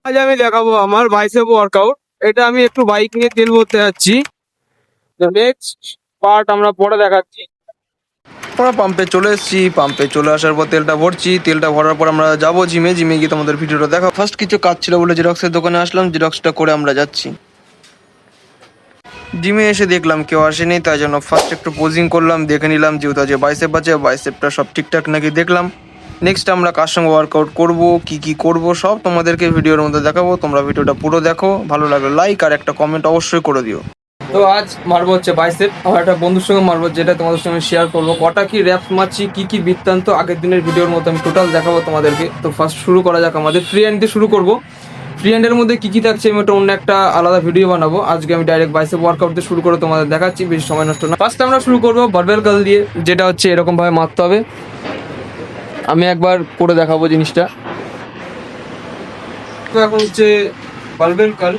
আজ আমি দেখাবো আমার বাইসেপ ওয়ার্কআউট। এটা আমি একটু বাইক নিয়ে তেল ভরতে যাচ্ছি। নেক্সট পার্ট আমরা পরে দেখাচ্ছি। আমরা পাম্পে চলে এসেছি। পাম্পে চলে আসার পর তেলটা ভরছি। তেলটা ভরার পর আমরা যাবো জিমে। জিমে গিয়ে তোমাদের ভিডিওটা দেখা। ফার্স্ট কিছু কাজ ছিল বলে জেরক্সের দোকানে আসলাম। জেরক্সটা করে আমরা যাচ্ছি। জিমে এসে দেখলাম কেউ আসেনি, তাই জন্য ফার্স্ট একটু পোজিং করলাম, দেখে নিলাম যেহেতু আজ বাইসেপ আছে, বাইসেপটা সব ঠিকঠাক নাকি দেখলাম। নেক্সট আমরা কার সঙ্গে ওয়ার্কআউট করব, কি করব সব তোমাদেরকে ভিডিওর মধ্যে দেখাবো। তোমরা ভিডিওটা পুরো দেখো, ভালো লাগলে লাইক আর একটা কমেন্ট অবশ্যই করে দিও। তো আজ মারবো হচ্ছে বাইসেপ। আমার একটা বন্ধুর সঙ্গে মারবো, যেটা তোমাদের সঙ্গে শেয়ার করবো। কটা কি র্যাপস মারছি, কি বৃত্তান্ত আগের দিনের ভিডিওর মতো আমি টোটাল দেখাবো তোমাদেরকে। তো ফার্স্ট শুরু করা যাক। আমাদের ফ্রি হ্যান্ড দিয়ে শুরু করবো। ফ্রি হ্যান্ডের মধ্যে কি থাকছে আমি ওটা অন্য একটা আলাদা ভিডিও বানাবো। আজকে আমি ডাইরেক্ট বাইসেপ ওয়ার্কআউট দিয়ে শুরু করে তোমাদের দেখাচ্ছি, বেশি সময় নষ্ট না। ফার্স্ট আমরা শুরু করবো বারবেল কার্ল দিয়ে, যেটা হচ্ছে এরকম ভাবে মারতে হবে। আমি একবার করে দেখাবো জিনিসটা। তো এখন হচ্ছে বারবেল কার্ল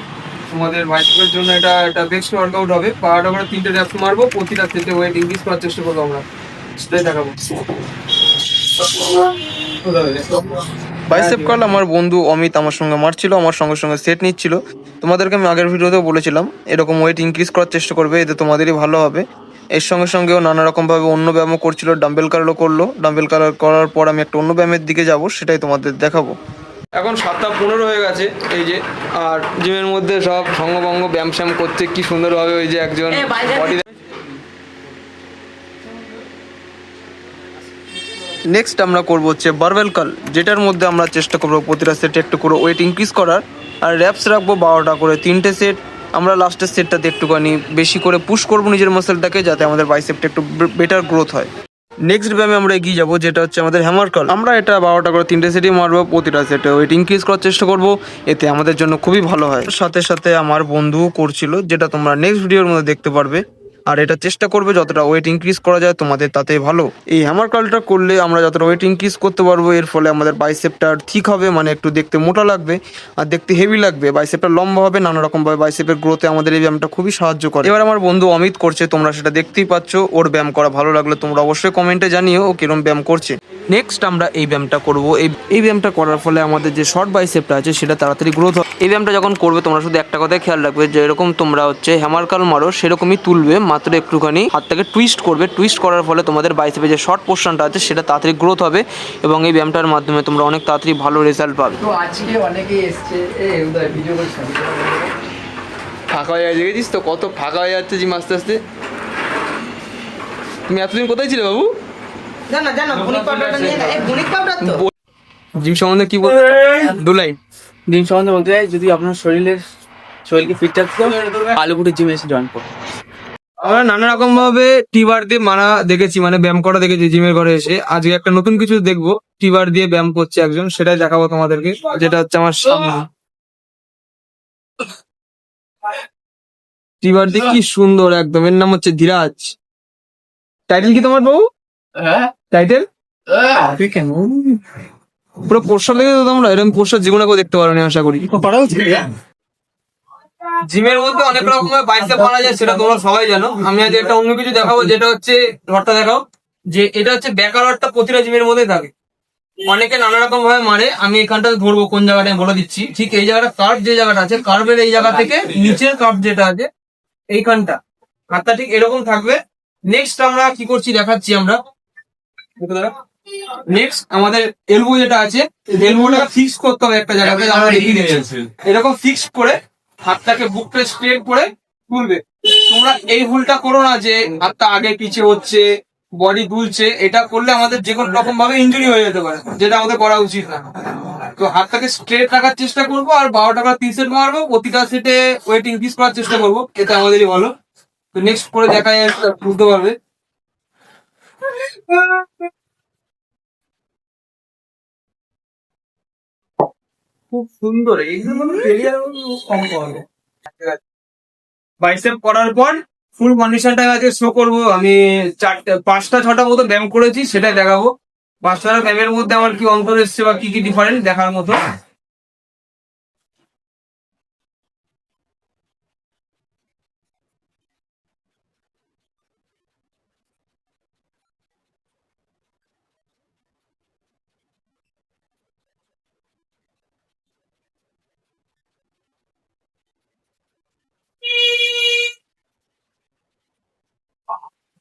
তোমাদের বাইসেপের জন্য এটা একটা বেস্ট ওয়ার্কআউট হবে। পাহাড়টা করে 3টে র্যাপস মারবো, প্রতিটা সেটে ওয়েট ইনক্রিজ করার চেষ্টা করবো আমরা, সেটাই দেখাবো। বাইসেপ কার্ল আমার বন্ধু অমিত আমার সঙ্গে মারছিল, আমার সঙ্গে সঙ্গে সেট নিচ্ছিল। তোমাদেরকে আমি আগের ভিডিওতেও বলেছিলাম এরকম ওয়েট ইনক্রিজ করার চেষ্টা করবে, এতে তোমাদেরই ভালো হবে। এর সঙ্গে সঙ্গেও নানা রকমভাবে অন্য ব্যায়ামও করছিল, ডাম্বেল কার্লও করলো। ডাম্বেল কার্ল করার পর আমি একটা অন্য ব্যায়ামের দিকে যাব, সেটাই তোমাদের দেখাবো। এখন 7টা 15 হয়ে গেছে এই যে, আর জিমের মধ্যে সব সঙ্গভঙ্গ ব্যায়াম শ্যাম করছে কি সুন্দরভাবে। ওই যে একজন বডি। নেক্সট আমরা করবো হচ্ছে বারবেল কার্ল, যেটার মধ্যে আমরা চেষ্টা করবো প্রতিটা সেটে একটু করে ওয়েট ইনক্রিজ করার। আর র্যাপস রাখবো 12টা করে, 3টে সেট। আমরা লাস্টের সেটটাতে একটুখানি বেশি করে পুশ করবো নিজের মাসেলটাকে, যাতে আমাদের বাইসেপটা একটু বেটার গ্রোথ হয়। নেক্সট ব্যায়ামে আমরা এগিয়ে যাবো, যেটা হচ্ছে আমাদের হ্যামার কার্ল। আমরা এটা 12টা করে 3টে সেটই মারবো, প্রতিটা সেটে ওয়েট ইনক্রিজ করার চেষ্টা করবো, এতে আমাদের জন্য খুবই ভালো হয়। সাথে সাথে আমার বন্ধুও করছিল, যেটা তোমরা নেক্সট ভিডিওর মধ্যে দেখতে পারবে। আর এটা চেষ্টা করবে যতটা ওয়েট ইনক্রিজ করা যায় তোমাদের তাতেই ভালো। এই হ্যামার কার্লটা করলে আমরা যতটা ওয়েট ইনক্রিজ করতে পারবো, এর ফলে আমাদের বাইসেপটা ঠিক হবে, মানে একটু দেখতে মোটা লাগবে আর দেখতে হেভি লাগবে, বাইসেপটা লম্বা হবে। নানা রকমভাবে বাইসেপের গ্রোথে আমাদের এই ব্যায়ামটা খুবই সাহায্য করে। এবার আমার বন্ধু অমিত করছে, তোমরা সেটা দেখতেই পাচ্ছ। ওর ব্যায়াম করা ভালো লাগলে তোমরা অবশ্যই কমেন্টে জানিও ও কিরম ব্যায়াম করছে। নেক্সট আমরা এই ব্যায়ামটা করবো। এই ব্যায়ামটা করার ফলে আমাদের যে শর্ট বাইসেপটা আছে সেটা তাড়াতাড়ি গ্রোথ হবে। এই ব্যায়ামটা যখন করবে তোমরা শুধু একটা কথাই খেয়াল রাখবে, যে এরকম তোমরা হচ্ছে হ্যামার কার্ল মারো সেরকমই তুলবে, মাত্র একটুখানি হাতটাকে টুইস্ট করবে। টুইস্ট করার ফলে তোমাদের বাইসেপে যে শর্ট পোর্শনটা আছে সেটা তাড়াতাড়ি গ্রোথ হবে, এবং এই ব্যায়ামটার মাধ্যমে তোমরা অনেক তাড়াতাড়ি ভালো রেজাল্ট পাবে। তো আজকে অনেকেই এসছে উদয় ভিডিও করছে। ফাঁকা হয়ে যাচ্ছে, দেখেছিস তো কত ফাঁকা হয়ে যাচ্ছে জিম আস্তে আস্তে। তুমি এতদিন কোথায় ছিলে বাবু? জানো ভুনিক পাউডারটা নিয়ে এই ভুনিক পাউডার তো জিম সম্বন্ধে কি বল, দু লাইন। জিম সম্বন্ধে বলতে চাই, যদি আপনার শরীরকে ফিট রাখতে চাও, আলুপুরি জিমে এসে জয়েন করুন। আমরা নানা রকম ভাবে টিবার দিয়ে মারা দেখেছি, মানে ব্যায়াম করা দেখেছি জিমের ঘরে এসে। আজকে একটা নতুন কিছু দেখবো, টিবার দিয়ে ব্যায়াম করছে একজন, সেটাই দেখাবো তোমাদেরকে। যেটা হচ্ছে আমার সামনে টিবার দিয়ে, কি সুন্দর একদম। এর নাম হচ্ছে ধীরাজ। টাইটেল কি তোমার বাবু? টাইটেল পুরো পোস্টার দেখে তো তোমরা, এরকম পোস্টার জীবনে কেউ দেখতে পারো না আশা করি। জিমের মধ্যে অনেক রকমের বাইসেপ বানা যায়, সেটা তোমরা সবাই জানো। আমি আজ একটা অন্য কিছু দেখাবো, যেটা হচ্ছে রডটা দেখাও। যে এটা হচ্ছে ব্যাকার রডটা প্রতিটা জিমের মধ্যে থাকে, অনেকে নানা রকম ভাবে মারে। আমি এখানটা ধরবো কোন জায়গাটা আমি বলে দিচ্ছি। ঠিক এই জায়গাটা কার্ভ, যে জায়গাটা আছে কার্ভের এই জায়গা থেকে নিচের কার্ভ যেটা আছে এইখানটা, হাতটা ঠিক এরকম থাকবে। নেক্সট আমরা কি করছি দেখাচ্ছি আমরা। নেক্সট আমাদের এলবো যেটা আছে, এলবোটা ফিক্স করতে হবে একটা জায়গাতে। আমরা দেখিয়ে দিচ্ছি, এরকম ফিক্স করে হাতটাকে বুকটা স্ট্রেট করে তুলবে। তোমরা এই ভুলটা করো না, যে হাতটা আগে পিছে হচ্ছে, বডি দুলছে। এটা করলে আমাদের যে কোনো রকম ভাবে ইনজুরি হয়ে যেতে পারে, যেটা আমাদের করা উচিত না। তো হাতটাকে স্ট্রেট রাখার চেষ্টা করবো, আর 12টা করে 3 সেট মারবো, প্রতিটা সেটে ওয়েট ইনক্রিজ করার চেষ্টা করবো, এতে আমাদেরই ভালো। তো নেক্সট করে দেখা যায়, বুঝতে পারবে। খুব সুন্দর, এইগুলো কম করবে। বাইসেপ করার পর ফুল কন্ডিশনটা আজকে শো করবো। আমি 5টা 6টা মতো ব্যায়াম করেছি, সেটাই দেখাবো। 5টা ব্যায়ামের মধ্যে আমার কি অন্তর এসছে বা কি ডিফারেন্ট দেখার মতো।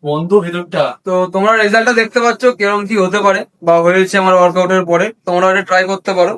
বন্ধ ভেতরটা। তো তোমরা রেজাল্টটা দেখতে পাচ্ছ কিরকম কি হতে পারে বা হয়েছে আমার ওয়ার্কআউটের পরে, তোমরা এটা ট্রাই করতে পারো।